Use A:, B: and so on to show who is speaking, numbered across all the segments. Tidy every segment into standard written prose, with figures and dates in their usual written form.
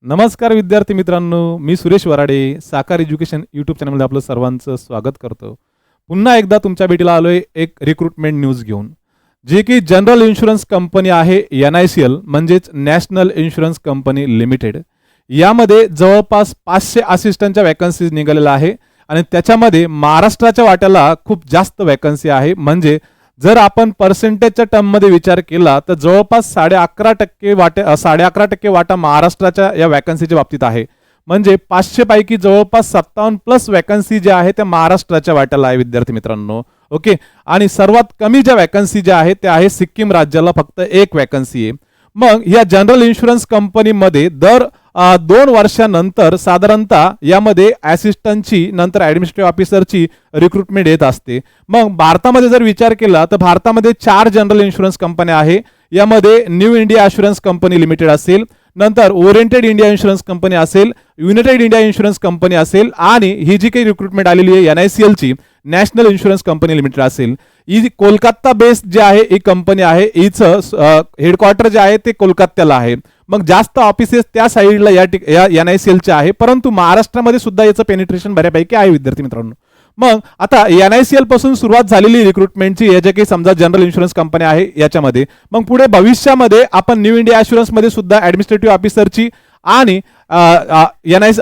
A: नमस्कार विद्यार्थी मित्रांनो, मी सुरेश वराडे साकार एज्युकेशन यूट्यूब चॅनलमध्ये आपलं सर्वांचं स्वागत करतो। पुन्हा एकदा तुमच्या भेटीला आलोय एक रिक्रुटमेंट न्यूज घेऊन, जे की जनरल इन्शुरन्स कंपनी आहे NICL म्हणजेच नॅशनल इन्शुरन्स कंपनी लिमिटेड। यामध्ये जवळपास 500 असिस्टंटच्या वॅकन्सीज निघालेल्या आहे आणि त्याच्यामध्ये महाराष्ट्राच्या वाट्याला खूप जास्त वॅकन्सी आहे। म्हणजे जर आपण पर्सेंटेजच्या टर्ममध्ये विचार केला तर जवळपास 11.5% वाटा महाराष्ट्राच्या या वॅकन्सीच्या बाबतीत आहे। म्हणजे 500 पैकी जवळपास 57+ वॅकन्सी ज्या आहे त्या महाराष्ट्राच्या वाट्याला आहे विद्यार्थी मित्रांनो। ओके, आणि सर्वात कमी ज्या वॅकन्सी ज्या आहे त्या आहे सिक्कीम राज्याला, फक्त 1 वॅकन्सी आहे। मग या जनरल इन्शुरन्स कंपनीमध्ये दर 2 वर्षानंतर साधारणतः यामध्ये असिस्टंटची नंतर ॲडमिनिस्ट्रेटिव्ह ऑफिसरची रिक्रुटमेंट येत असते। मग भारतामध्ये जर विचार केला तर भारतामध्ये 4 जनरल इन्शुरन्स कंपन्या आहे। यामध्ये new India assurance company limited असेल, नंतर ओरिएंटेड इंडिया इन्शुरन्स कंपनी असेल, युनायटेड इंडिया इन्शुरन्स कंपनी असेल, आणि ही जी काही रिक्रुटमेंट आलेली आहे NICL ची नॅशनल इन्शुरन्स कंपनी लिमिटेड असेल। ही कोलकाता बेस्ड जे आहे ही कंपनी आहे, हिचं हेडक्वार्टर जे आहे ते कोलकात्याला आहे। मग जास्त ऑफिसेस त्या साईडला या NICL चे आहे, परंतु महाराष्ट्रामध्ये सुद्धा याचं पेनिट्रेशन बऱ्यापैकी आहे विद्यार्थी मित्रांनो। मग आता NICL पासून सुरुवात झालेली रिक्रुटमेंटची या ज्या काही समजा जनरल इन्शुरन्स कंपन्या आहे याच्यामध्ये, मग पुढे भविष्यामध्ये आपण न्यू इंडिया ॲश्युरन्स मध्ये सुद्धा ॲडमिनिस्ट्रेटिव्ह ऑफिसरची आणि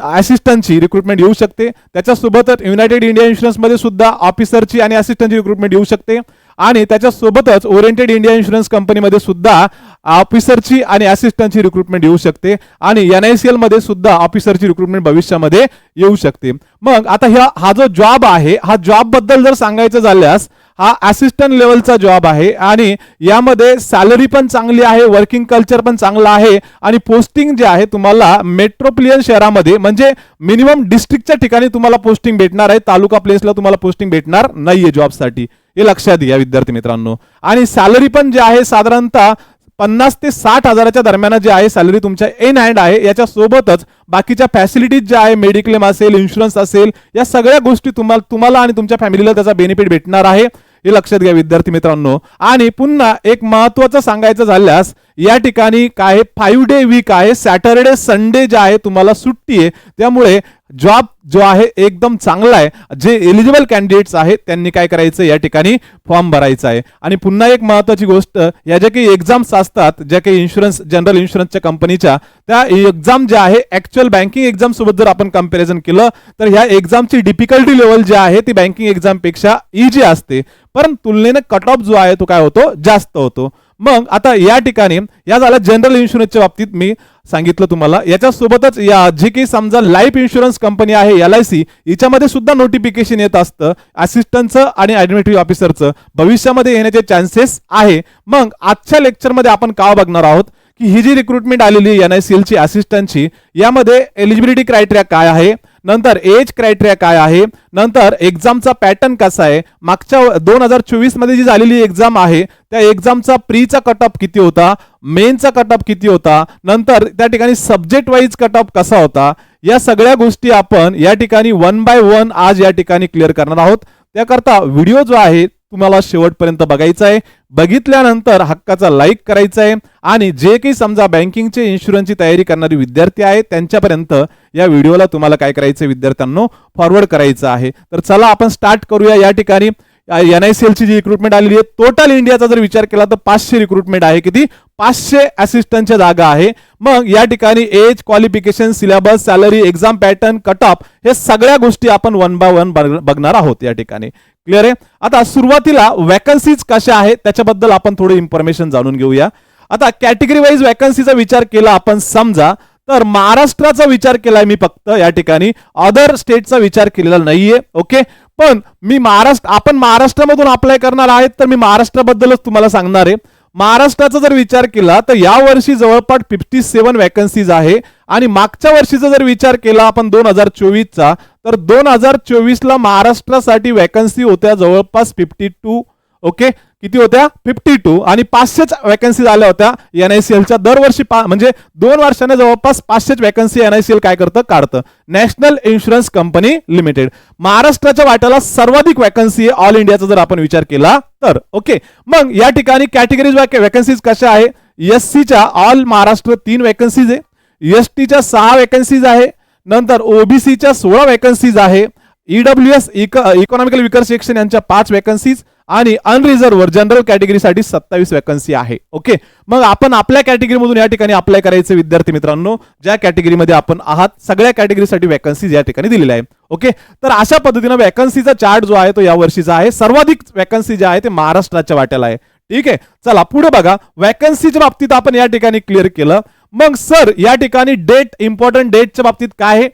A: असिस्टंटची रिक्रुटमेंट येऊ शकते। त्याच्यासोबतच युनायटेड इंडिया इन्शुरन्स मध्ये सुद्धा ऑफिसरची आणि असिस्टंटची रिक्रुटमेंट येऊ शकते, आणि त्याच्यासोबतच ओरिएंटेड इंडिया इन्शुरन्स कंपनीमध्ये सुद्धा ऑफिसरची आणि असिस्टंटची रिक्रुटमेंट येऊ शकते, आणि NICL मध्ये सुद्धा ऑफिसरची रिक्रुटमेंट भविष्यामध्ये येऊ शकते। मग आता हा जो जॉब आहे, हा जॉब बद्दल जर सांगायचं झाल्यास हा असिस्टंट लेवलचा जॉब आहे, आणि यामध्ये सॅलरी पण चांगली आहे, वर्किंग कल्चर पण चांगला आहे, आणि पोस्टिंग जे आहे तुम्हाला मेट्रोपॉलिटन शहरामध्ये म्हणजे मिनिमम डिस्ट्रिक्टच्या ठिकाणी तुम्हाला पोस्टिंग भेटणार आहे। तालुका प्लेसला तुम्हाला पोस्टिंग भेटणार नाहीये जॉबसाठी, हे लक्षात घ्या विद्यार्थी मित्रांनो। आणि सॅलरी पण जे आहे साधारणतः 50 ते 60 हजाराच्या दरम्यान जे आहे सॅलरी तुमच्या इन हँड आहे। याच्या सोबतच बाकीच्या फॅसिलिटीज ज्या आहे, मेडिक्लेम असेल, इन्शुरन्स असेल, या सगळ्या गोष्टी तुम्हाला आणि तुमच्या फॅमिलीला त्याचा बेनिफिट भेटणार आहे, हे लक्षात घ्या विद्यार्थी मित्रांनो। आणि पुन्हा एक महत्त्वाचं सांगायचं झाल्यास या ठिकाणी काय 5 डे वीक आहे, सॅटरडे संडे जे आहे तुम्हाला सुट्टी आहे, त्यामुळे जॉब जो आहे एकदम चांगला आहे। जे एलिजिबल कॅन्डिडेट्स आहेत त्यांनी काय करायचं, या ठिकाणी फॉर्म भरायचा आहे। आणि पुन्हा एक महत्त्वाची गोष्ट, या ज्या काही एक्झाम्स असतात ज्या काही इन्शुरन्स जनरल इन्शुरन्सच्या कंपनीच्या, त्या एक्झाम ज्या आहे ॲक्च्युअल बँकिंग एक्झाम सोबत जर आपण कंपॅरिझन केलं तर ह्या एक्झामची डिफिकल्टी लेवल जे आहे ती बँकिंग एक्झाम पेक्षा इजी असते, पण तुलनेने कट ऑफ जो आहे तो काय होतो, जास्त होतो। मग आता या ठिकाणी या झाल्या जनरल इन्शुरन्सच्या बाबतीत मी सांगितलं तुम्हाला। याच्यासोबतच या जी काही समजा लाईफ इन्शुरन्स कंपनी आहे LIC, याच्यामध्ये सुद्धा नोटिफिकेशन येत असतं असिस्टंटचं आणि ॲडमिनिस्ट्रेटिव्ह ऑफिसरचं, भविष्यामध्ये येण्याचे चान्सेस आहे। मग आजच्या लेक्चरमध्ये आपण काय बघणार आहोत की ही जी रिक्रुटमेंट आलेली NICL ची असिस्टंटची, यामध्ये एलिजिबिलिटी क्रायटेरिया काय आहे, नंतर एज क्रायटेरिया काय आहे, नंतर एक्झामचा पॅटर्न कसा आहे, मागच्या 2024 मध्ये जी झालेली एक्झाम आहे त्या एक्झामचा प्रीचा कट ऑफ किती होता, मेनचा कट ऑफ किती होता, नंतर त्या ठिकाणी सब्जेक्ट वाईज कट ऑफ कसा होता, या सगळ्या गोष्टी आपण या ठिकाणी 1 बाय 1 आज या ठिकाणी क्लिअर करणार आहोत। त्याकरता व्हिडिओ जो आहे तुम्हाला शेवटपर्यंत बघायचा आहे, बघितल्यानंतर हक्काचा लाईक करायचा आहे, आणि जे काही समजा बँकिंगचे इन्शुरन्सची तयारी करणारे विद्यार्थी आहेत त्यांच्यापर्यंत या व्हिडिओला तुम्हाला काय करायचं विद्यार्थ्यांनो, फॉरवर्ड करायचं आहे। तर चला आपण स्टार्ट करूया। या ठिकाणी NICL ची जी रिक्रुटमेंट आलेली आहे, टोटल इंडियाचा जर विचार केला तर 500 रिक्रुटमेंट आहे। किती? 500 असिस्टंटच्या जागा आहे। मग या ठिकाणी age, qualification, syllabus, salary, exam pattern, cut off, हे सगळ्या गोष्टी आपण 1 बाय 1 बघणार आहोत या ठिकाणी। क्लिअर आहे? आता सुरुवातीला वॅकन्सीज कशा आहेत त्याच्याबद्दल आपण थोडी इन्फॉर्मेशन जाणून घेऊया। आता कॅटेगरी वाईज वॅकन्सीचा विचार केला आपण समजा तर महाराष्ट्राचा विचार केलाय मी फक्त, या ठिकाणी अदर स्टेटचा विचार केलेला नाहीये। ओके, पण मी आपण महाराष्ट्रामधून अप्लाय करणार आहेत तर मी महाराष्ट्राबद्दलच तुम्हाला सांगणार आहे। महाराष्ट्राचा जर विचार केला तर या वर्षी जवळपास 57 वॅकन्सीज आहे, आणि मागच्या वर्षीचा जर विचार केला आपण 2024चा तर 2024ला महाराष्ट्रासाठी वॅकन्सी होत्या जवळपास 52। ओके, किती होत्या? 52, आणि 500 वॅकन्सी आल्या होत्या NICLच्या। दरवर्षी म्हणजे 2 वर्षाने जवळपास 500 वॅकन्सी NICL काय करतं, काढतं। नॅशनल इन्शुरन्स कंपनी लिमिटेड महाराष्ट्राच्या वाट्याला सर्वाधिक वॅकन्सी आहे ऑल इंडियाचा जर आपण विचार केला तर। ओके, मग या ठिकाणी कॅटेगरीज वॅकन्सीज कशा आहे, SCच्या ऑल महाराष्ट्र 3 वॅकन्सीज आहे, एसटीच्या 6 वॅकन्सीज आहे, नंतर ओबीसीच्या 16 वॅकन्सीज आहे, ईडब्ल्यूएस इकॉनॉमिकल विकर सेक्शन यांच्या 5 वॅकन्सीज आणि अनरिझर्व्ह जनरल कॅटेगरीसाठी 27 वॅकन्सी आहे. ओके, मग आपण आपल्या कॅटेगरीमधून या ठिकाणी अप्लाय करायचे विद्यार्थी मित्रांनो, ज्या कॅटेगरीमध्ये आपण आहात सगळ्या कॅटेगरीसाठी वॅकन्सीज या ठिकाणी दिलेल्या आहे. ओके, तर अशा पद्धतीने वॅकन्सीचा चार्ट जो आहे तो या वर्षीचा आहे. सर्वाधिक वॅकन्सी जे आहे ते महाराष्ट्राच्या वाट्याला आहे. ठीक आहे, चला पुढे बघा. वॅकन्सीच्या बाबतीत आपण या ठिकाणी क्लिअर केलं. मग सर या ठिकाणी डेट, इम्पॉर्टंट डेटच्या बाबतीत काय आहे,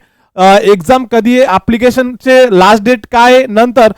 A: एक्झाम कधी आहे, ऍप्लिकेशनचे लास्ट डेट काय आहे, नंतर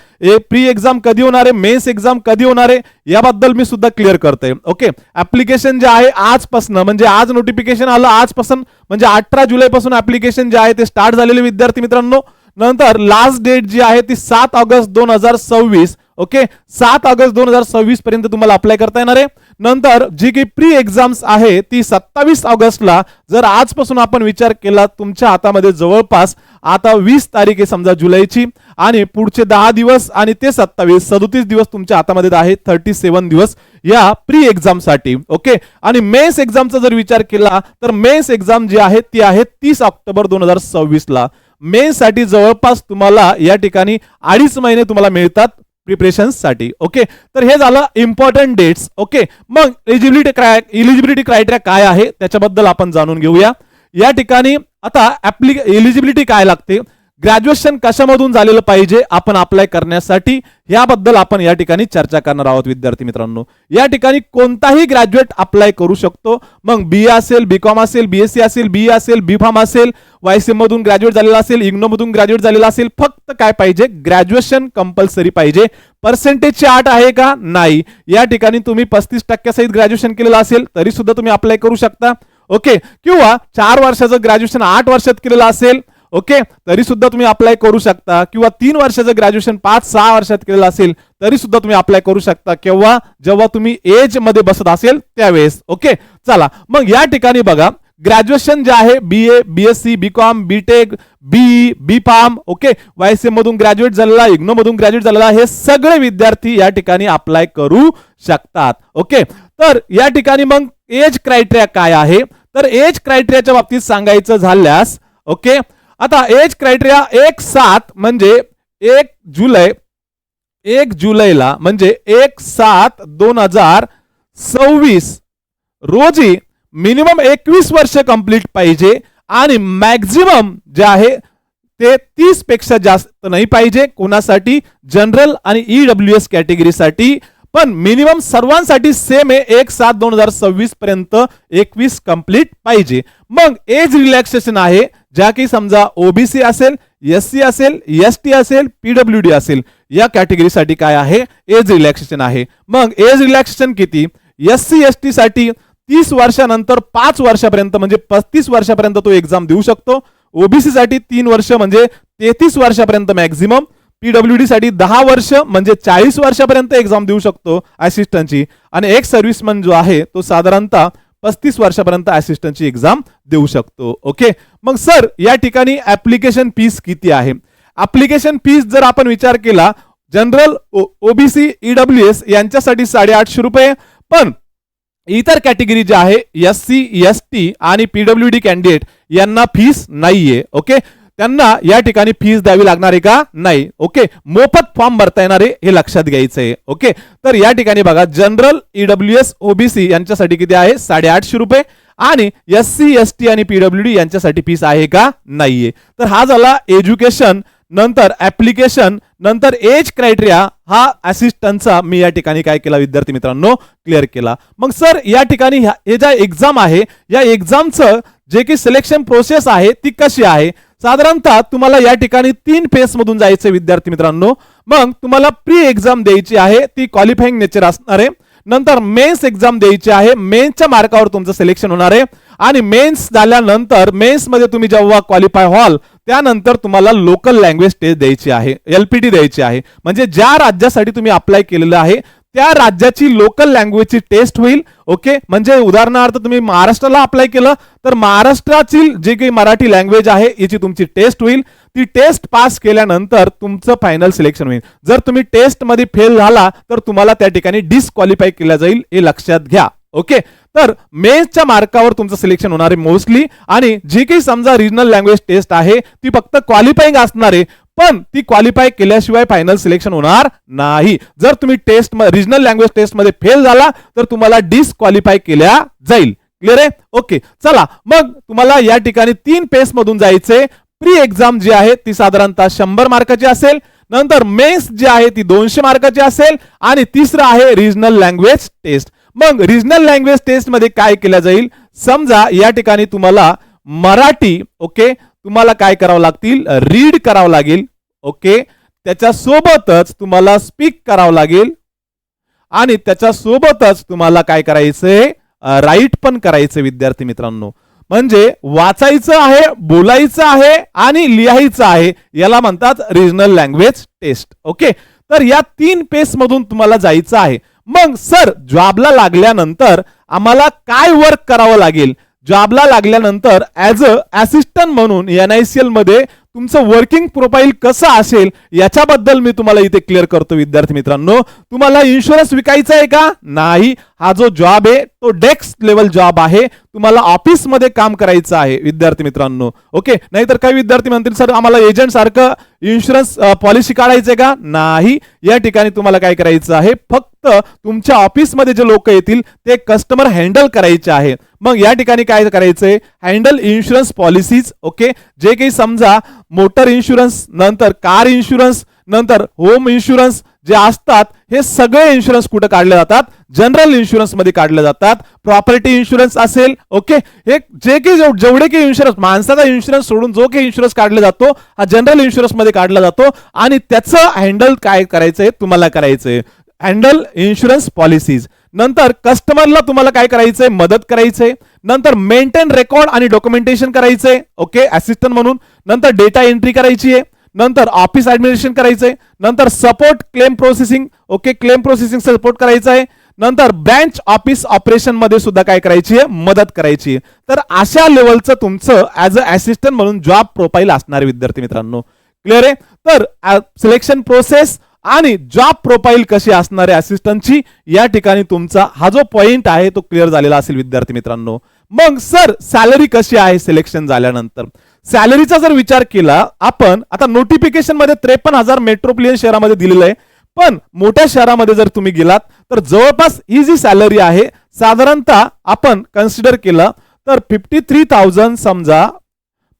A: प्री एक्झाम कधी होणार आहे, मेन्स एक्झाम कधी होणार आहे, याबद्दल मी सुद्धा क्लिअर करते. ओके, ऍप्लिकेशन जे आहे आजपासून, म्हणजे आज नोटिफिकेशन आलं आजपासून, म्हणजे 18 जुलैपासून ऍप्लिकेशन जे आहे ते स्टार्ट झालेले विद्यार्थी मित्रांनो. नंतर लास्ट डेट जी आहे ती 7 ऑगस्ट 2026. ओके, 7 ऑगस्ट 2026 पर्यंत तुम्हाला अप्लाय करता येणार आहे. नंतर जी काही प्री एक्झाम्स आहे ती 27 ऑगस्टला. जर आजपासून आपण विचार केला, तुमच्या हातामध्ये जवळपास आता 20 तारीख आहे समजा जुलैची, आणि पुढचे 10 दिवस आणि ते 27, 37 दिवस तुमच्या हातामध्ये आहे, 37 दिवस या प्री एक्झाम साठी. ओके, आणि मेन्स एक्झामचा जर विचार केला तर मेन्स एक्झाम जी आहे ती आहे 30 ऑक्टोबर 2026 ला. मेन्स साठी जवळपास तुम्हाला या ठिकाणी 2.5 महिने तुम्हाला मिळतात प्रिपरेशन साठी. ओके, तर हे झालं इम्पॉर्टंट डेट्स. ओके, मग इलिजिबिलिटी क्रायटेरिया काय आहे त्याच्याबद्दल आपण जाणून घेऊया. या ठिकाणी आता एलिजिबिलिटी काय लागते, ग्रॅज्युएशन कशामधून झालेलं पाहिजे आपण अप्लाय करण्यासाठी, याबद्दल आपण या ठिकाणी चर्चा करणार आहोत विद्यार्थी मित्रांनो. या ठिकाणी कोणताही ग्रॅज्युएट अप्लाय करू शकतो. मग बीए असेल, बीकॉम असेल, बीएससी असेल, बीए असेल, बी फार्म असेल, वायसीएम मधून ग्रॅज्युएट झालेला असेल, इग्नो मधून ग्रॅज्युएट झालेला असेल, फक्त काय पाहिजे, ग्रॅज्युएशन कंपल्सरी पाहिजे. पर्सेंटेजची अट आहे का, नाही. या ठिकाणी तुम्ही 35% सहित ग्रॅज्युएशन केलेलं असेल तरी सुद्धा तुम्ही अप्लाय करू शकता. ओके, किंवा 4 वर्षाचं ग्रॅज्युएशन 8 वर्षात केलेलं असेल, ओके, तरी सुद्धा तुम्ही अप्लाय करू शकता. किंवा 3 वर्षाचं ग्रॅज्युएशन 5-6 वर्षात केलेलं असेल तरी सुद्धा तुम्ही अप्लाय करू शकता, केव्हा, जेव्हा तुम्ही एज मध्ये बसत असेल त्यावेळेस. ओके, चला मग या ठिकाणी बघा, ग्रॅज्युएशन जे आहे BA, BSc, BCom, BTech, BE, B pharm, okay, YCM मधून ग्रॅज्युएट झालेला, इग्नो मधून ग्रॅज्युएट झालेला, हे सगळे विद्यार्थी या ठिकाणी अप्लाय करू शकतात. ओके, तर या ठिकाणी मग एज क्रायटेरिया काय आहे, तर एज क्रायटेरियाच्या बाबतीत सांगायचं झाल्यास, ओके, आता एज क्रायटेरिया 1/7 म्हणजे 1 जुलैला म्हणजे 1/7/2026 रोजी मिनिमम 21 वर्ष कंप्लीट पाहिजे आणि मॅक्झिमम जे आहे ते 30 पेक्षा जास्त नाही पाहिजे. कोणासाठी, जनरल आणि ईडब्ल्यूएस कॅटेगरीसाठी. पण मिनिमम सर्वांसाठी सेम आहे, 1/7/2026 पर्यंत 21 कंप्लीट पाहिजे. मग एज रिलॅक्सेशन आहे, ज्या की समजा ओबीसी असेल, एससी असेल, एसटी असेल, पीडब्ल्यूडी असेल, या कॅटेगरीसाठी काय आहे, एज रिलॅक्सेशन आहे. मग एज रिलॅक्सेशन किती, एससी एसटी साठी 30 वर्षानंतर 5 वर्षापर्यंत म्हणजे 35 वर्षापर्यंत तो एक्झाम देऊ शकतो. ओबीसी साठी 3 वर्ष म्हणजे 33 वर्षापर्यंत मॅक्झिमम. पीडब्ल्यूडी साठी 10 वर्ष म्हणजे 40 वर्षापर्यंत एक्झाम देऊ शकतो असिस्टंटची. आणि एक सर्व्हिसमन जो आहे तो साधारणतः 35 वर्षापर्यंत असिस्टंटची एक्झाम देऊ शकतो. ओके, मग सर या ठिकाणी ऍप्लिकेशन फीस किती आहे. ऍप्लिकेशन फीस जर आपण विचार केला, जनरल, ओबीसी, ईडब्ल्यूएस यांच्यासाठी 850 रुपये, पण इतर कॅटेगरी जे आहे एससी, एसटी आणि पीडब्ल्यूडी कॅन्डिडेट यांना फीस नाहीये. ओके, त्यांना या ठिकाणी फीस द्यावी लागणार आहे का, नाही. ओके, मोफत फॉर्म भरता येणार आहे, हे लक्षात घ्यायचं आहे. ओके, तर या ठिकाणी बघा, जनरल, ईडब्ल्यूएस, ओबीसी यांच्यासाठी किती आहे, 850 रुपये, आणि एससी, एसटी आणि पीडब्ल्यूडी यांच्यासाठी फीस आहे का, नाहीये. तर हा झाला एज्युकेशन, नंतर ऍप्लिकेशन, नंतर एज क्रायटेरिया, हा असिस्टंटचा मी या ठिकाणी काय केला विद्यार्थी मित्रांनो, क्लिअर केला. मग सर या ठिकाणी हे ज्या एक्झाम आहे, या एक्झामचं जे की सिलेक्शन प्रोसेस आहे ती कशी आहे. साधारणतः तुम्हाला या ठिकाणी 3 फेज मधून जायचे विद्यार्थी मित्रांनो. मग तुम्हाला प्री एक्झाम द्यायची आहे, ती क्वालिफाईंग नेचर असणार आहे. नंतर मेन्स एक्झाम द्यायची आहे, मेन्सच्या मार्कावर तुमचं सिलेक्शन होणार आहे. आणि मेन्स झाल्यानंतर मेन्स मध्ये तुम्ही जेव्हा क्वालिफाय व्हाल त्यानंतर तुम्हाला लोकल लँग्वेज टेस्ट द्यायची आहे, एलपीटी द्यायची आहे. म्हणजे ज्या राज्यासाठी तुम्ही अप्लाय केलेलं आहे त्या राज्याची लोकल लँग्वेजची टेस्ट होईल. ओके, म्हणजे उदाहरणार्थ तुम्ही महाराष्ट्राला अप्लाय केलं तर महाराष्ट्राची जे काही मराठी लँग्वेज आहे याची तुमची टेस्ट होईल. ती टेस्ट पास केल्यानंतर तुमचं फायनल सिलेक्शन होईल. जर तुम्ही टेस्ट मध्ये फेल झाला तर तुम्हाला त्या ठिकाणी डिस्क्वालिफाय केलं जाईल, हे लक्षात घ्या. ओके, तर मेन्सच्या मार्कावर तुमचं सिलेक्शन होणार आहे मोस्टली, आणि जी काही समजा रिजनल लँग्वेज टेस्ट आहे ती फक्त क्वालिफाईंग असणार आहे, पण ती क्वालिफाय केल्याशिवाय फायनल सिलेक्शन होणार नाही. जर तुम्ही टेस्ट रिजनल लँग्वेज टेस्ट मध्ये फेल झाला तर तुम्हाला डिस्क्वालिफाय केल्या जाईल. क्लिअर आहे? ओके, चला मग तुम्हाला या ठिकाणी 3 फेज मधून जायचंय. प्री एक्झाम जी आहे ती साधारणतः 100 मार्काची असेल, नंतर मेन्स जी आहे ती 200 मार्काची असेल, आणि तिसरं आहे रिजनल लँग्वेज टेस्ट. मग रिजनल लँग्वेज टेस्ट मध्ये काय केलं जाईल, समजा या ठिकाणी तुम्हाला मराठी, ओके, तुम्हाला काय करावं लागतील, रीड करावं लागेल. ओके, त्याच्यासोबतच तुम्हाला स्पीक करावं लागेल, आणि त्याच्यासोबतच तुम्हाला काय करायचंय, राईट पण करायचं विद्यार्थी मित्रांनो. म्हणजे वाचायचं आहे, बोलायचं आहे आणि लिहायचं आहे, याला म्हणतात रिजनल लँग्वेज टेस्ट. ओके, तर या 3 फेज मधून तुम्हाला जायचं आहे. मग सर जॉबला लागल्यानंतर आम्हाला काय वर्क करावं लागेल, जॉबला लागल्यानंतर ऍज अ असिस्टंट म्हणून NICL मध्ये तुमचं वर्किंग प्रोफाईल कसं असेल याच्याबद्दल मी तुम्हाला इथे क्लिअर करतो विद्यार्थी मित्रांनो. तुम्हाला इन्शुरन्स विकायचा आहे का? नाही, हा जो जॉब आहे तो डेस्क लेवल जॉब आहे, तुम्हाला ऑफिस मध्ये काम करायचं आहे विद्यार्थी मित्रांनो. ओके, नाहीतर काही विद्यार्थी म्हणतील सर आम्हाला एजंट सारखं इन्शुरन्स पॉलिसी काढायचंय का? नाही, या ठिकाणी तुम्हाला काय करायचं आहे, फक्त तुमच्या ऑफिस मध्ये जे लोक येतील ते कस्टमर हँडल करायचे आहे. मग या ठिकाणी काय करायचंय, हँडल इन्शुरन्स पॉलिसीज. ओके, जे काही समजा मोटर इन्शुरन्स, नंतर कार इन्शुरन्स, नंतर होम इन्शुरन्स जे असतात, हे सगळे इन्शुरन्स कुठे काढले जातात, जनरल इन्शुरन्स मध्ये काढले जातात. प्रॉपर्टी इन्शुरन्स असेल, ओके, हे जे काही जेवढे काही इन्शुरन्स, माणसाचा इन्शुरन्स सोडून जो काही इन्शुरन्स काढला जातो हा जनरल इन्शुरन्स मध्ये काढला जातो, आणि त्याचं हँडल काय करायचंय तुम्हाला करायचंय, हँडल इन्शुरन्स पॉलिसीज. नंतर कस्टमरला तुम्हाला काय करायचंय, मदत करायचंय. नंतर मेंटेन रेकॉर्ड आणि डॉक्युमेंटेशन करायचंय, ओके, असिस्टंट म्हणून. नंतर डेटा एंट्री करायची आहे, नंतर ऑफिस ऍडमिनिस्ट्रेशन करायचंय, नंतर support claim processing, okay, claim processing support करायचं आहे. नंतर ब्रँच ऑफिस ऑपरेशन मध्ये सुद्धा काय करायची आहे, मदत करायची आहे. तर अशा लेवलचं तुमचं ऍज अ असिस्टंट म्हणून जॉब प्रोफाईल असणार विद्यार्थी मित्रांनो. क्लिअर आहे? तर सिलेक्शन प्रोसेस आणि जॉब प्रोफाईल कशी असणार आहे असिस्टंटची, या ठिकाणी तुमचा हा जो पॉइंट आहे तो क्लिअर झालेला असेल विद्यार्थी मित्रांनो. मग सर सॅलरी कशी आहे सिलेक्शन झाल्यानंतर, सॅलरीचा जर विचार केला आपण, आता नोटिफिकेशन मध्ये 53,000 मेट्रोपॉलिटन शहरामध्ये दिलेलं आहे, पण मोठ्या शहरामध्ये जर तुम्ही गेलात तर जवळपास ही जी सॅलरी आहे साधारणतः आपण कन्सिडर केलं तर 53,000, समजा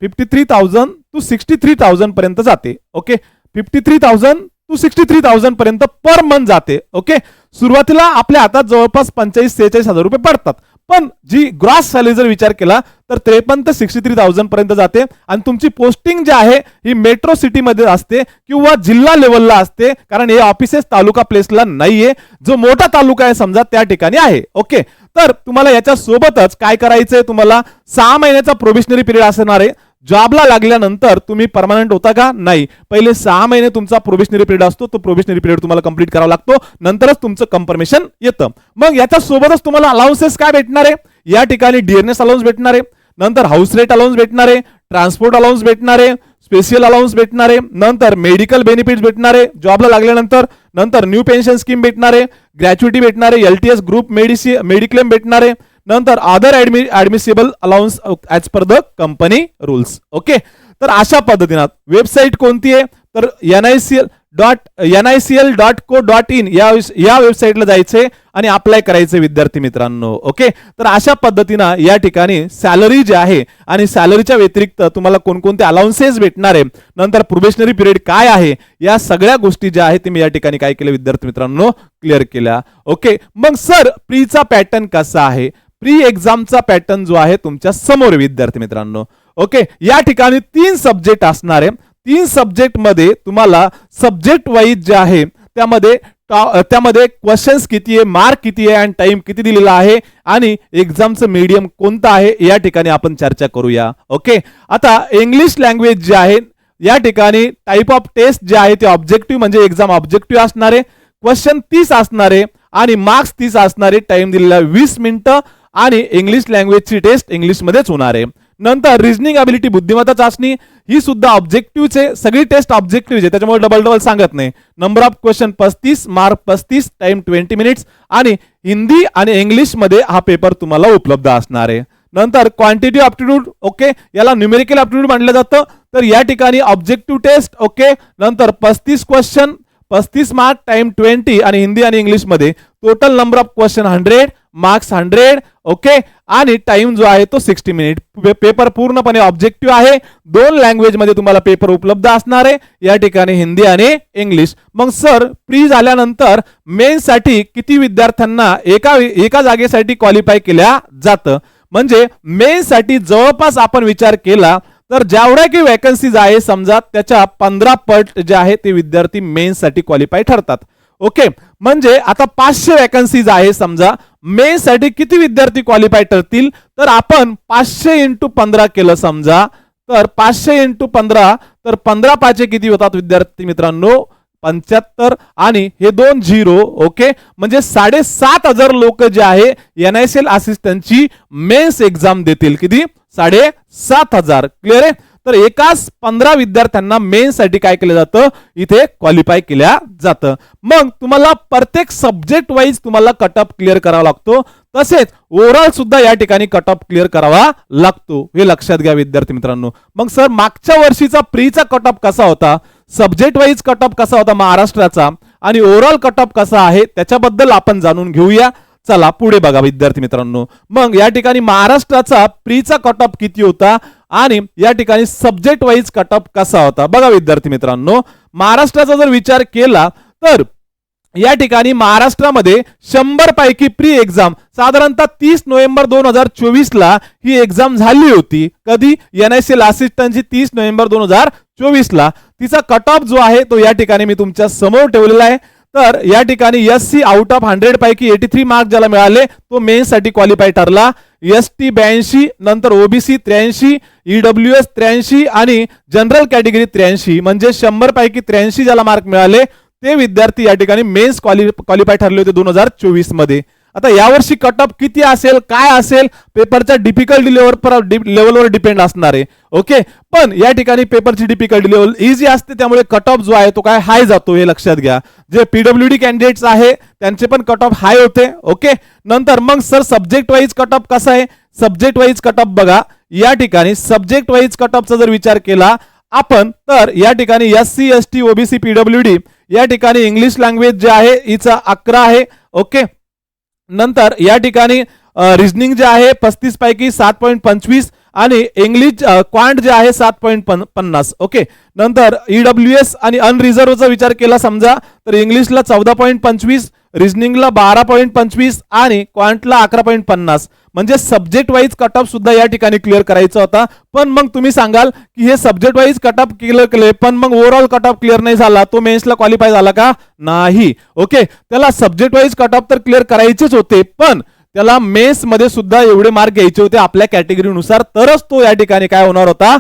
A: 53,000 to 63,000 पर्यंत जाते. ओके, 53,000 to 63,000 पर्यंत पर मंथ जाते. ओके, सुरुवातीला आपल्या हातात जवळपास 45-46,000 रुपये पडतात, पण जी ग्रॉस सॅलरी जर विचार केला तर 53 ते 63,000 पर्यंत जाते. आणि तुमची पोस्टिंग जी आहे ही मेट्रो सिटी मध्ये असते किंवा जिल्हा लेवलला असते, कारण हे ऑफिसेस तालुका प्लेसला नाहीये, जो मोठा तालुका आहे समजा त्या ठिकाणी आहे. ओके, तर तुम्हाला याच्या सोबतच काय करायचंय, तुम्हाला 6 महिन्याचा प्रोबेशनरी पिरियड असणार आहे. जॉबला लागल्यानंतर तुम्ही परमनंट होता का? नाही, पहिले 6 महिने तुमचा प्रोबेशनरी पिरियड असतो, तो प्रोबेशनरी पिरियड तुम्हाला कंप्लीट करावा लागतो, नंतरच तुमचं कन्फर्मेशन येतं. मग याच्या सोबतच तुम्हाला अलाउन्सेस काय भेटणार आहे, या ठिकाणी डिअरनेस अलाउन्स भेटणार आहे, नंतर हाऊस रेट अलाउन्स भेटणार आहे, ट्रान्सपोर्ट अलाउन्स भेटणार आहे, स्पेशल अलाउन्स भेटणार आहे, नंतर मेडिकल बेनिफिट्स भेटणार आहे जॉबला लागल्यानंतर, नंतर न्यू पेन्शन स्कीम भेटणार आहे, ग्रॅच्युटी भेटणार आहे, LTS ग्रुप मेडिक्लेम भेटणार आहे, नंतर other admissible allowance as per the company rules. Okay, तर अशा पद्धतीने वेबसाईट कोणती आहे तर NICL.co.in या वेबसाईटला जायचंय आणि अप्लाय करायचे विद्यार्थी मित्रांनो. ओके, तर अशा पद्धतीनं या ठिकाणी सॅलरी जी आहे आणि सॅलरीच्या व्यतिरिक्त तुम्हाला कोणकोणते अलाउन्सेस भेटणार आहे, नंतर प्रोबेशनरी पिरियड काय आहे, या सगळ्या गोष्टी ज्या आहेत ते मी या ठिकाणी काय केलं विद्यार्थी मित्रांनो क्लिअर केल्या. ओके, मग सर प्रीचा पॅटर्न कसा आहे, प्री एक्झामचा पॅटर्न जो आहे तुमच्या समोर विद्यार्थी मित्रांनो. ओके, या ठिकाणी 3 सब्जेक्ट असणार आहे. 3 सब्जेक्ट मध्ये तुम्हाला सब्जेक्ट वाईज जे आहे त्यामध्ये क्वेश्चन्स किती आहे, मार्क किती आहे आणि टाइम किती दिलेला आहे आणि एक्झामचं मीडियम कोणतं आहे या ठिकाणी आपण चर्चा करूया. ओके, आता इंग्लिश लँग्वेज जे आहे या ठिकाणी टाइप ऑफ टेस्ट जे आहे ते ऑब्जेक्टिव्ह म्हणजे एक्झाम ऑब्जेक्टिव्ह असणार आहे, क्वेश्चन 30 असणार आहे आणि मार्क्स 30 असणार आहे, टाइम दिलेला 20 मिनिटं आणि इंग्लिश लँग्वेजची टेस्ट इंग्लिश मध्येच होणार आहे. नंतर रिजनिंग अबिलिटी बुद्धिमत्ता चाचणी ही सुद्धा ऑब्जेक्टिव्हचे, सगळी टेस्ट ऑब्जेक्टिव्ह आहे, त्याच्यामुळे डबल सांगत नाही. Number of question 35, mark 35, time 20 minutes आणि हिंदी आणि इंग्लिश मध्ये हा पेपर तुम्हाला उपलब्ध असणार आहे. नंतर क्वांटिटी ॲप्टिट्यूड, ओके, याला न्यूमेरिकल ॲप्टिट्यूड मानलं जातं. तर या ठिकाणी ऑब्जेक्टिव्ह टेस्ट, ओके, नंतर 35 क्वेश्चन, 35 मार्क, टाइम 20 आणि हिंदी आणि इंग्लिश मध्ये total number of question 100, marks 100, okay, आणि टाइम जो आहे तो 60 मिनिट. पेपर पूर्णपणे ऑब्जेक्टिव्ह आहे. 2 लँग्वेज मध्ये तुम्हाला पेपर उपलब्ध असणार आहे, या ठिकाणी हिंदी आणि इंग्लिश. मग सर प्री झाल्यानंतर मेन्स साठी किती विद्यार्थ्यांना एका जागेसाठी क्वालिफाय केल्या जातं? म्हणजे मेन्स साठी जवळपास आपण विचार केला तर जेवढ्या की वॅकन्सीज आहे समजा त्याच्या 15 पट जे आहे ते विद्यार्थी मेन्स साठी क्वालिफाय ठरतात. ओके, म्हणजे आता 500 वॅकन्सीज आहे समजा, मेन्स साठी किती विद्यार्थी क्वालिफाय ठरतील? तर आपण 500 × 15 केलं समजा, तर 500 × 15, तर 15 पाचे किती होतात विद्यार्थी मित्रांनो? 75 आणि हे 2 0, ओके, म्हणजे 7,500 लोक जे आहे NICL असिस्टंटची मेन्स एक्झाम देतील. किती? 7,500. क्लिअर आहे? तर एकाच 15 विद्यार्थ्यांना मेन्स साठी काय केलं जातं? इथे क्वालिफाय केल्या जातं. मग तुम्हाला प्रत्येक सब्जेक्ट वाईज तुम्हाला कट ऑफ क्लिअर करावा लागतो, तसेच ओव्हरऑल सुद्धा या ठिकाणी कट ऑफ क्लिअर करावा लागतो, हे लक्षात घ्या विद्यार्थी मित्रांनो. मग सर मागच्या वर्षीचा प्रीचा कट ऑफ कसा होता, सब्जेक्ट वाईज कट ऑफ कसा होता महाराष्ट्राचा आणि ओव्हरऑल कट ऑफ कसा आहे त्याच्याबद्दल आपण जाणून घेऊया. चला पुढे बघा विद्यार्थी मित्रांनो. मग या ठिकाणी महाराष्ट्राचा प्रीचा कट ऑफ किती होता आणि या ठिकाणी सब्जेक्ट वाईज कट ऑफ कसा होता बघा विद्यार्थी मित्रांनो. महाराष्ट्राचा जर विचार केला तर या ठिकाणी महाराष्ट्रामध्ये 100 पैकी प्री एक्झाम साधारणतः 30 नोव्हेंबर 2024 ला ही एक्झाम झाली होती. कधी? NICL असिस्टंटची 30 नोव्हेंबर 2024 ला. तिचा कट ऑफ जो आहे तो या ठिकाणी मी तुमच्या समोर ठेवलेला आहे. तर या ठिकाणी SC आउट ऑफ 100 पैकी 83 मार्क ज्याला मिळाले तो मेन्स साठी क्वालिफाय ठरला. ST 82, नंतर OBC 83, EWS 83 आणि जनरल कॅटेगरी 83, म्हणजे 100 पैकी 83 ज्याला मार्क मिळाले ते विद्यार्थी या ठिकाणी मेन्स क्वालिफाय ठरले होते 2024 मध्ये. आता यावर्षी कट ऑफ किती असेल, काय असेल, पेपरच्या डिफिकल्टी लेवलवर डिपेंड असणार आहे. ओके, पण या ठिकाणी पेपरची डिफिकल्टी लेवल इझी असते, त्यामुळे कट ऑफ जो आहे तो काय हाय जातो, हे लक्षात घ्या. जे PWD कॅन्डिडेट्स आहे त्यांचे पण कट ऑफ हाय होते. ओके, नंतर मग sir subject wise cut off कसा आहे? सब्जेक्ट वाईज कट ऑफ बघा, या ठिकाणी सब्जेक्ट वाईज कट ऑफचा जर विचार केला आपण तर या ठिकाणी SC ST OBC PWD या ठिकाणी इंग्लिश लँग्वेज जे आहे हिचा 11 आहे. ओके, नंतर या ठिकाणी रिजनिंग जे आहे 35 पैकी 7.25 आणि इंग्लिश क्वांट जे आहे 7.50. ओके, नंतर EWS आणि अनरिझर्वचा विचार केला समजा तर इंग्लिशला 14.25, रिजनिंगला 12.25 आणि क्वांटला 11.50, म्हणजे सब्जेक्ट वाईज कट ऑफ सुद्धा या ठिकाणी क्लिअर करायचा होता. पण मग तुम्ही सांगाल की हे subject wise cut off clear केले पण मग ओव्हरऑल कट ऑफ क्लिअर नाही झाला, तो मेन्सला क्वालिफाय झाला का? नाही. ओके, त्याला सब्जेक्ट वाईज कट ऑफ तर क्लिअर करायचेच होते, पण त्याला मेन्स मध्ये सुद्धा एवढे मार्क घ्यायचे होते आपल्या कॅटेगरीनुसार, तरच तो या ठिकाणी काय होणार होता,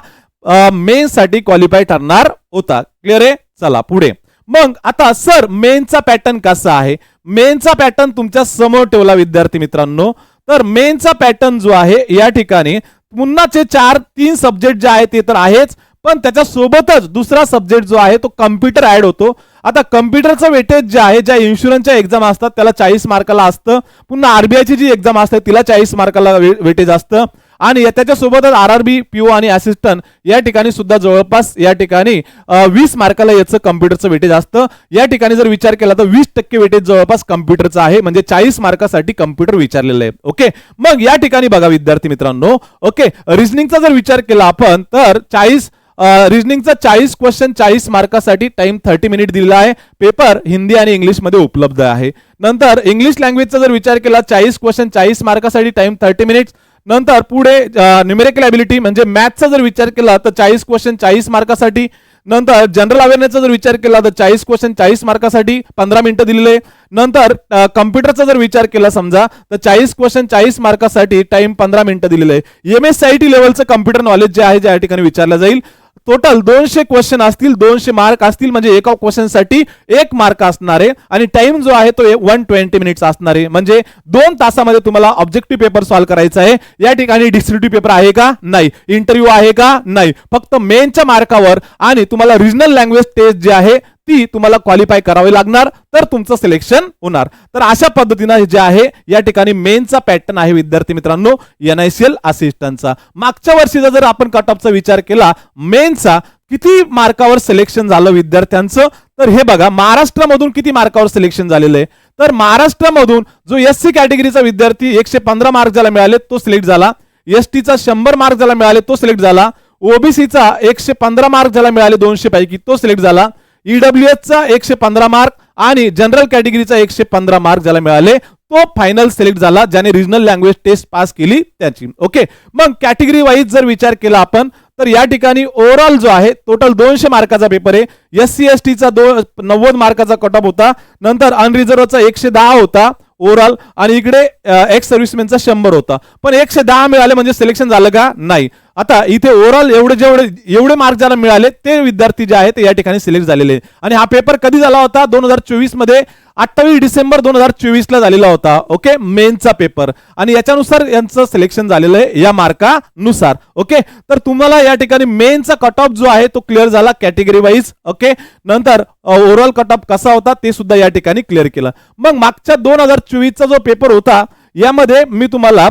A: मेन्स साठी क्वालिफाय ठरणार होता. क्लिअर आहे? चला पुढे. मग आता सर मेनचा पॅटर्न कसा आहे? मेनचा पॅटर्न तुमच्या समोर ठेवला विद्यार्थी मित्रांनो. तर मेनचा पॅटर्न जो आहे या ठिकाणी पुन्हाचे 3 सब्जेक्ट जे आहे ते तर आहेच, पण त्याच्या सोबतच दुसरा सब्जेक्ट जो आहे तो कम्प्युटर ऍड होतो. आता कम्प्युटरचं वेटेज जे आहे, ज्या इन्शुरन्सच्या एक्झाम असतात त्याला 40 मार्काला असतं, पुन्हा RBIची जी एक्झाम असते तिला 40 मार्काला वेटेज असतं आणि त्याच्यासोबतच RRB PO आणि असिस्टंट या ठिकाणी सुद्धा जवळपास या ठिकाणी 20 मार्काला याचं कम्प्युटरचं वेटेज असतं. या ठिकाणी जर विचार केला तर 20% वेटेज जवळपास कम्प्युटरचं आहे, म्हणजे 40 मार्कासाठी कम्प्युटर विचारलेलं आहे. ओके, मग या ठिकाणी बघा विद्यार्थी मित्रांनो. ओके, रिजनिंगचा जर विचार केला आपण तर रिजनिंगचा 40 क्वेश्चन 40 मार्कासाठी टाइम 30 मिनिट दिलेला आहे. पेपर हिंदी आणि इंग्लिश मध्ये उपलब्ध आहे. नंतर इंग्लिश लँग्वेजचा जर विचार केला 40 क्वेश्चन 40 मार्कासाठी टाइम 30 मिनिट्स. नंतर पुढे न्यूमेरिकल ॲबिलिटी म्हणजे मॅथचा जर विचार केला तर 40 क्वेश्चन 40 मार्कासाठी. नंतर जनरल अवेअरनेसचा जर विचार केला तर 40 क्वेश्चन 40 मार्कासाठी 15 मिनिटं दिलेले. नंतर कम्प्युटरचा जर विचार केला समजा तर 40 क्वेश्चन 40 मार्कासाठी टाइम 15 मिनिटं दिलेले आहे. MSCIT लेवलचं कम्प्युटर नॉलेज जे आहे ज्या ठिकाणी विचारलं जाईल टोटल 200 क्वेश्चन असतील, 200 मार्क असतील, म्हणजे एका क्वेश्चन साठी 1 मार्क असणार आहे आणि टाइम जो आहे तो 120 मिनिट्स असणार आहे. म्हणजे 2 तासामध्ये तुम्हाला ऑब्जेक्टिव्ह पेपर सॉल्व्ह करायचा आहे. या ठिकाणी डिस्क्रिप्टिव्ह पेपर आहे का? नाही. इंटरव्ह्यू आहे का? नाही. फक्त मेनच्या मार्कावर आणि तुम्हाला रिजनल लँग्वेज टेस्ट जी आहे ती तुम्हाला क्वालिफाय करावी लागणार, तर तुमचं सिलेक्शन होणार. तर अशा पद्धतीने जे आहे या ठिकाणी मेनचा पॅटर्न आहे विद्यार्थी मित्रांनो NICL असिस्टंटचा. मागच्या वर्षीचा जर आपण कट ऑफचा विचार केला मेनचा किती मार्कावर सिलेक्शन झालं विद्यार्थ्यांचं, तर हे बघा महाराष्ट्रामधून किती मार्कावर सिलेक्शन झालेलं आहे. तर महाराष्ट्रामधून जो SC कॅटेगरीचा विद्यार्थी 115 मार्क ज्याला मिळाले तो सिलेक्ट झाला, STचा 100 मार्क ज्याला मिळाले तो सिलेक्ट झाला, OBCचा 115 मार्क ज्याला मिळाले 200 पैकी तो सिलेक्ट झाला, EWSचा 115 मार्क आणि जनरल कॅटेगरीचा 115 मार्क ज्याला मिळाले तो फायनल सिलेक्ट झाला, ज्याने रिजनल लँग्वेज टेस्ट पास केली त्याची. ओके, मग कॅटेगरी वाईज जर विचार केला आपण तर या ठिकाणी ओव्हरऑल जो आहे टोटल 200 मार्काचा पेपर आहे. SC STचा 90 मार्काचा कट ऑफ होता, नंतर अनरिझर्वचा 110 होता ओव्हरऑल आणि इकडे एक्स सर्व्हिसमॅनचा 100 होता. पण 110 मिळाले म्हणजे सिलेक्शन झालं का? नाही. आता इथे ओव्हरऑल एवढे मार्क ज्याला मिळाले ते विद्यार्थी जे आहेत या ठिकाणी सिलेक्ट झालेले. आणि हा पेपर कधी झाला होता? 2024 मध्ये 28 डिसेंबर 2024 ला झालेला होता. ओके, मेनचा पेपर. आणि याच्यानुसार यांचं सिलेक्शन झालेलं आहे या मार्कानुसार. ओके, तर तुम्हाला या ठिकाणी मेनचा कट ऑफ जो आहे तो क्लिअर झाला कॅटेगरी वाईज. ओके, नंतर ओव्हरऑल कट ऑफ कसा होता ते सुद्धा या ठिकाणी क्लिअर केलं. मग मागच्या 2024चा जो पेपर होता यामध्ये मी तुम्हाला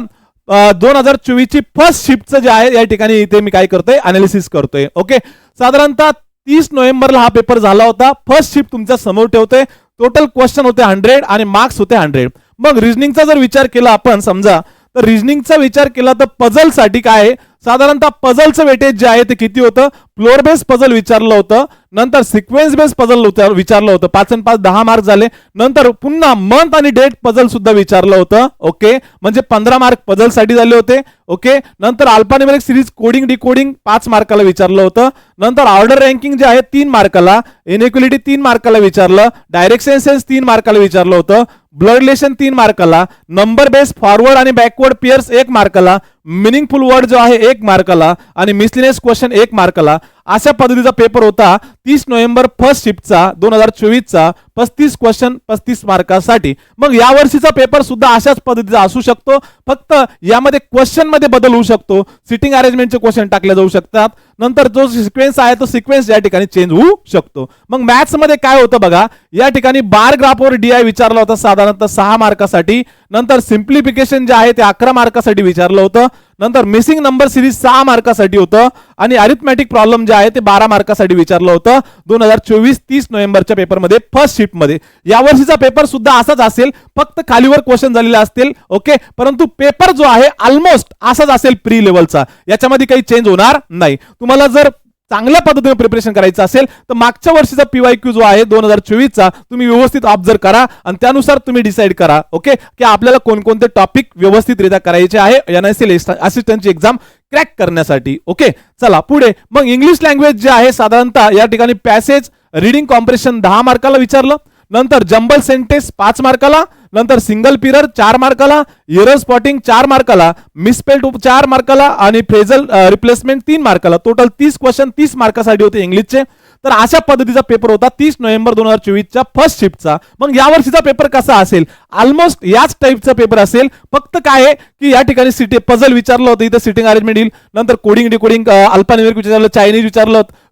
A: 2024 ची फर्स्ट शिफ्टचं जे आहे या ठिकाणी इथे मी काय करतोय अनालिसिस करतोय. ओके, साधारणतः 30 नोव्हेंबरला हा पेपर झाला होता. फर्स्ट शिफ्ट तुमच्या समोर ठेवतोय. टोटल क्वेश्चन होते 100 आणि मार्क्स होते 100. मग रिजनिंगचा जर विचार केला आपण समजा तर रिजनिंगचा विचार केला तर पझल साठी काय आहे साधारणतः पझलचं वेटेज जे आहे ते किती होतं? फ्लोर बेस पझल विचारलं होतं, नंतर सिक्वेन्स बेस पझल विचारलं होतं. 5 आणि 5 10 मार्क झाले. नंतर पुन्हा मंथ आणि डेट पझल सुद्धा विचारलं होतं. ओके, म्हणजे 15 मार्क पझल साठी झाले होते. ओके, नंतर अल्फान्यूमेरिक सिरीज कोडिंग डिकोडिंग 5 मार्काला विचारलं होतं. नंतर ऑर्डर रँकिंग जे आहे 3 मार्काला, इनइक्वालिटी 3 मार्काला विचारलं, डायरेक्शन सेन्स 3 मार्काला विचारलं होतं, ब्लड रिलेशन 3 मार्काला, नंबर बेस फॉरवर्ड आणि बॅकवर्ड पेयर्स 1 मार्काला, मिनिंगफुल वर्ड जो आहे 1 मार्काला आणि मिसलिनियस क्वेश्चन 1 मार्काला. अशा पद्धतीचा पेपर होता 30 नोव्हेंबर फर्स्ट शिफ्टचा 2024चा. 35 क्वेश्चन 35 मार्कासाठी. मग या वर्षीचा पेपर सुद्धा अशाच पद्धतीचा असू शकतो, फक्त यामध्ये क्वेश्चन मध्ये बदल होऊ शकतो. सिटिंग अरेंजमेंटचे क्वेश्चन टाकले जाऊ शकतात, नंतर जो सिक्वेन्स आहे तो सिक्वेन्स या ठिकाणी चेंज होऊ शकतो. मग मॅथ्स मध्ये काय होतं बघा, या ठिकाणी बार ग्राफवर DI विचारला होता साधारणतः 6 मार्कासाठी. नंतर सिम्प्लिफिकेशन जे आहे ते 11 मार्कासाठी विचारलं होतं. नंतर मिसिंग नंबर सिरीज 6 मार्कासाठी होतं आणि अरिथमॅटिक प्रॉब्लेम जे आहे ते 12 मार्कासाठी विचारलं होतं 2024 30 नोव्हेंबरच्या पेपरमध्ये फर्स्ट शिफ्ट मध्ये. यावर्षीचा पेपर सुद्धा असाच असेल, फक्त खालीवर क्वेश्चन झालेले असतील. ओके, परंतु पेपर जो आहे ऑलमोस्ट असाच असेल प्री लेवलचा, याच्यामध्ये काही चेंज होणार नाही. तुम्हाला जर चांगल्या पद्धतीने प्रिपरेशन करायचं असेल तर मागच्या वर्षीचा PYQ जो आहे 2024चा तुम्ही व्यवस्थित ऑब्झर्व करा आणि त्यानुसार तुम्ही डिसाईड करा. ओके, की आपल्याला कोणकोणते टॉपिक व्यवस्थितरित्या करायचे आहे NICL असिस्टंटची एक्झाम क्रॅक करण्यासाठी. ओके, चला पुढे. मग इंग्लिश लँग्वेज जे आहे साधारणतः या ठिकाणी पॅसेज रीडिंग कॉम्प्रेशन 10 मार्काला विचारलं, नंतर जंबल सेंटेन्स 5 मार्काला, नंतर सिंगल पिरर 4 मार्काला, एरर स्पॉटिंग 4 मार्काला, मिसस्पेल्ड 4 मार्काला आणि फ्रेजल रिप्लेसमेंट 3 मार्काला. टोटल 30 क्वेश्चन 30 मार्कासाठी होते इंग्लिशचे. तर अशा पद्धतीचा पेपर होता 30 नोव्हेंबर 2024च्या फर्स्ट शिफ्टचा. मग या वर्षीचा पेपर कसा असेल? ऑलमोस्ट याच टाईपचा पेपर असेल, फक्त काय आहे की या ठिकाणी पझल विचारलं होतं, इथं सिटिंग अरेंजमेंट येईल, नंतर कोडिंग डिकोडिंग अल्फान्यूमेरिक विचारलं, चायनीज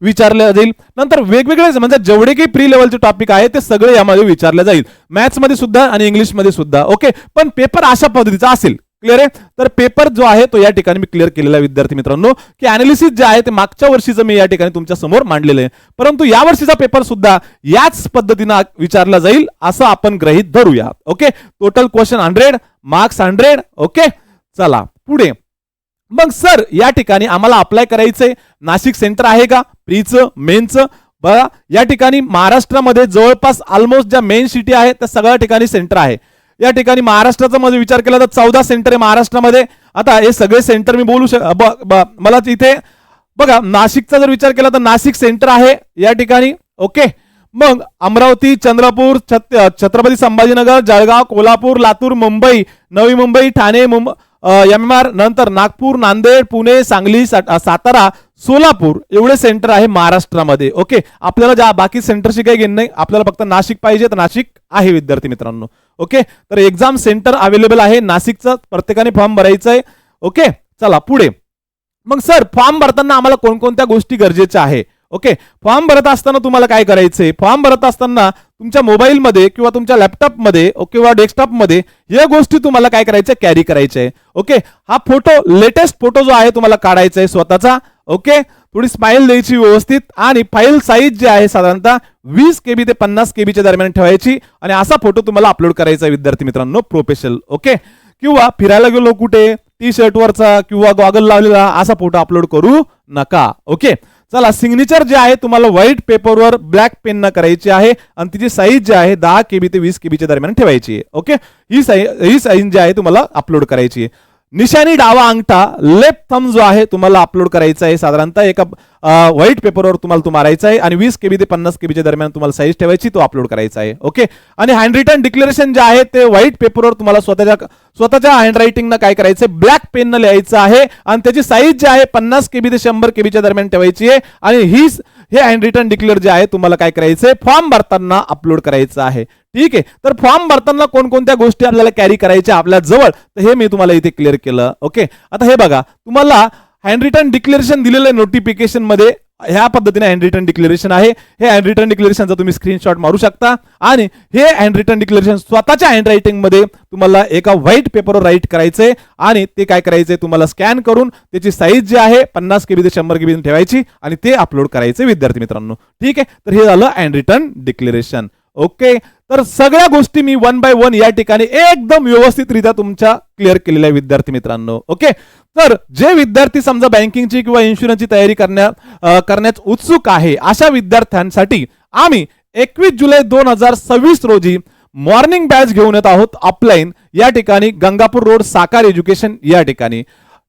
A: विचारलं जाईल, नंतर वेगवेगळे म्हणजे जेवढे काही प्री लेवलचे टॉपिक आहे ते सगळे यामध्ये विचारले जाईल, मॅथ्स मध्ये सुद्धा आणि इंग्लिश मध्ये सुद्धा. ओके, पण पेपर अशा पद्धतीचा असेल. क्लिअर आहे? तर पेपर जो आहे तो या ठिकाणी मी क्लिअर केलेला विद्यार्थी मित्रांनो, की अनालिसिस जे आहे ते मागच्या वर्षीचं मी या ठिकाणी तुमच्या समोर मांडलेलं आहे, परंतु या वर्षीचा पेपर सुद्धा याच पद्धतीने विचारला जाईल असं आपण गृहीत धरूया. Okay, total question 100, marks 100. Okay, चला पुढे. मग सर या ठिकाणी आम्हाला अप्लाय करायचंय, नाशिक सेंटर आहे का प्रीचं मेनचं? बघा या ठिकाणी महाराष्ट्रामध्ये जवळपास ऑलमोस्ट ज्या मेन सिटी आहे त्या सगळ्या ठिकाणी सेंटर आहे. या ठिकाणी महाराष्ट्राचा मध्ये विचार केला तर 14 सेंटर आहे महाराष्ट्रामध्ये. आता हे सगळे सेंटर मी बोलू मला इथे बघा नाशिकचा जर विचार केला तर नाशिक सेंटर आहे या ठिकाणी. ओके, मग अमरावती, चंद्रपूर, छत्रपती संभाजीनगर, जळगाव, कोल्हापूर, लातूर, मुंबई, नवी मुंबई, ठाणे, MMR, नंतर नागपूर, नांदेड, पुणे, सांगली, सातारा, सोलापूर एवढे सेंटर आहे महाराष्ट्रामध्ये. ओके, आपल्याला ज्या बाकी सेंटरशी काही घेणं नाही, आपल्याला फक्त नाशिक पाहिजे तर नाशिक आहे विद्यार्थी मित्रांनो. ओके, तर एक्झाम सेंटर अवेलेबल आहे नाशिकचं, प्रत्येकाने फॉर्म भरायचं आहे. ओके, चला पुढे. मग सर फॉर्म भरताना आम्हाला कोणकोणत्या गोष्टी गरजेच्या आहे? ओके, फॉर्म भरत असताना तुम्हाला काय करायचंय? फॉर्म भरत असताना तुमच्या मोबाईलमध्ये किंवा तुमच्या लॅपटॉपमध्ये किंवा डेस्कटॉपमध्ये या गोष्टी तुम्हाला काय करायच्या? कॅरी करायच्या आहे. ओके, हा फोटो, लेटेस्ट फोटो जो आहे तुम्हाला काढायचा आहे स्वतःचा. ओके, थोडी स्माइल द्यायची व्यवस्थित आणि फाईल साईज जी आहे साधारणतः 20 KB ते 50 KB च्या दरम्यान ठेवायची आणि असा फोटो तुम्हाला अपलोड करायचा आहे विद्यार्थी मित्रांनो, प्रोफेशनल. ओके, किंवा फिरायला गेलो कुठे टी शर्टवरचा किंवा गॉगल लावलेला असा फोटो अपलोड करू नका. ओके, चला सिग्नेचर जे आहे तुम्हाला व्हाईट पेपरवर ब्लॅक पेन न करायची आहे आणि तिची साईज जी आहे 10 KB ते 20 KB च्या दरम्यान ठेवायची आहे. ओके, ही साईज जी आहे तुम्हाला अपलोड करायची आहे. निशाणी डावा अंगठा, लेफ्ट थंब जो आहे तुम्हाला अपलोड करायचा आहे साधारणतः एका व्हाईट पेपरवर तुम्हाला तो मारायचा आहे आणि 20 KB ते 50 KB च्या दरम्यान तुम्हाला साईज ठेवायची, तो अपलोड करायचा आहे. ओके, आणि हँड रिटन डिक्लेरेशन जे आहे ते व्हाईट पेपरवर तुम्हाला स्वतःच्या हँड रायटिंगनं काय करायचं? ब्लॅक पेननं लिहायचं आहे आणि त्याची साईज जी आहे 50 KB ते 100 KB च्या दरम्यान ठेवायची आहे आणि हे हँड रिटन डिक्लेअर जे आहे तुम्हाला काय करायचंय? फॉर्म भरताना अपलोड करायचं आहे. ठीक आहे, तर फॉर्म भरताना कोणकोणत्या गोष्टी आपल्याला कॅरी करायच्या आपल्या जवळ, तर हे मी तुम्हाला इथे क्लिअर केलं. ओके, आता हे बघा, तुम्हाला हँड रिटन डिक्लेरेशन दिलेलं आहे नोटिफिकेशन मध्ये, ह्या पद्धतीने हँड रिटन डिक्लेरेशन आहे. हे हँड रिटन डिक्लेरेशनचा तुम्ही स्क्रीनशॉट मारू शकता आणि हे हँड रिटन डिक्लेरेशन स्वतःच्या हँड रायटिंग मध्ये तुम्हाला एका व्हाईट पेपरवर राईट करायचंय आणि ते काय करायचंय? तुम्हाला स्कॅन करून त्याची साईज जी आहे 50 KB ते 100 KB ठेवायची आणि ते अपलोड करायचे विद्यार्थी मित्रांनो. ठीक आहे, तर हे झालं हँड रिटन डिक्लेरेशन. ओके, तर सगळ्या गोष्टी मी 1 बाय 1 या ठिकाणी एकदम व्यवस्थितरित्या तुमच्या क्लिअर केलेल्या विद्यार्थी मित्रांनो. ओके, तर जे विद्यार्थी समजा बँकिंगची किंवा इन्शुरन्सची तयारी करण्यास उत्सुक आहे अशा विद्यार्थ्यांसाठी आम्ही 21 जुलै 2026 रोजी मॉर्निंग बॅच घेऊन येत आहोत ऑफलाईन या ठिकाणी गंगापूर रोड साकार एज्युकेशन या ठिकाणी.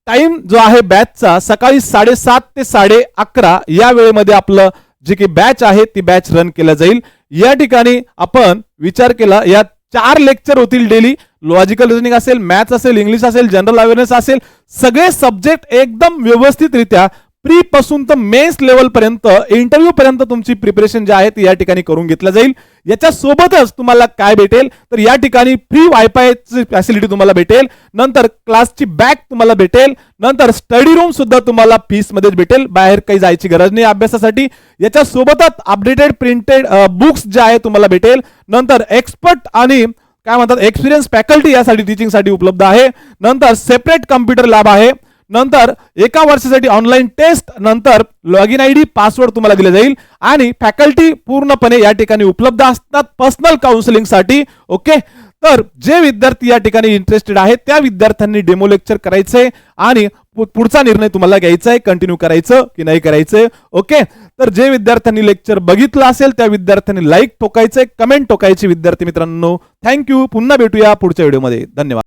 A: टाइम जो आहे बॅचचा सकाळी 7:30 ते 11:30 या वेळेमध्ये आपलं जे काही बॅच आहे ती बॅच रन केलं जाईल. या ठिकाणी आपण विचार केला या 4 लेक्चर होतील डेली. लॉजिकल रिझनिंग असेल, मॅथ्स असेल, इंग्लिश असेल, जनरल अवेअरनेस असेल, सगळे सब्जेक्ट एकदम व्यवस्थितरित्या प्री पासून तर मेन्स लेवल पर्यंत, इंटरव्ह्यू पर्यंत तुमची प्रिपरेशन जी आहे ती या ठिकाणी करून घेतलं जाईल. याच्या सोबतच तुम्हाला काय भेटेल तर या ठिकाणी फ्री वायफायची फॅसिलिटी तुम्हाला भेटेल, नंतर क्लासची बॅग तुम्हाला भेटेल, नंतर स्टडी रूम सुद्धा तुम्हाला फीस मध्येच भेटेल, बाहेर काही जायची गरज नाही अभ्यासासाठी. याच्या सोबतच अपडेटेड प्रिंटेड बुक्स जे आहे तुम्हाला भेटेल, नंतर एक्सपर्ट आणि काय म्हणतात एक्सपिरियन्स फॅकल्टी यासाठी टीचिंगसाठी उपलब्ध आहे, नंतर सेपरेट कम्प्युटर लॅब आहे, नंतर एका वर्षासाठी ऑनलाईन टेस्ट, नंतर लॉग इन ID पासवर्ड तुम्हाला दिले जाईल आणि फॅकल्टी पूर्णपणे या ठिकाणी उपलब्ध असतात पर्सनल काउन्सिलिंगसाठी. ओके, तर जे विद्यार्थी या ठिकाणी इंटरेस्टेड आहेत त्या विद्यार्थ्यांनी डेमो लेक्चर करायचंय आणि पुढचा निर्णय तुम्हाला घ्यायचा आहे, कंटिन्यू करायचं की नाही करायचं. ओके, तर जे विद्यार्थ्यांनी लेक्चर बघितलं असेल त्या विद्यार्थ्यांनी लाईक ठोकायचंय, कमेंट ठोकायची विद्यार्थी मित्रांनो. थँक्यू, पुन्हा भेटूया पुढच्या व्हिडिओमध्ये. धन्यवाद.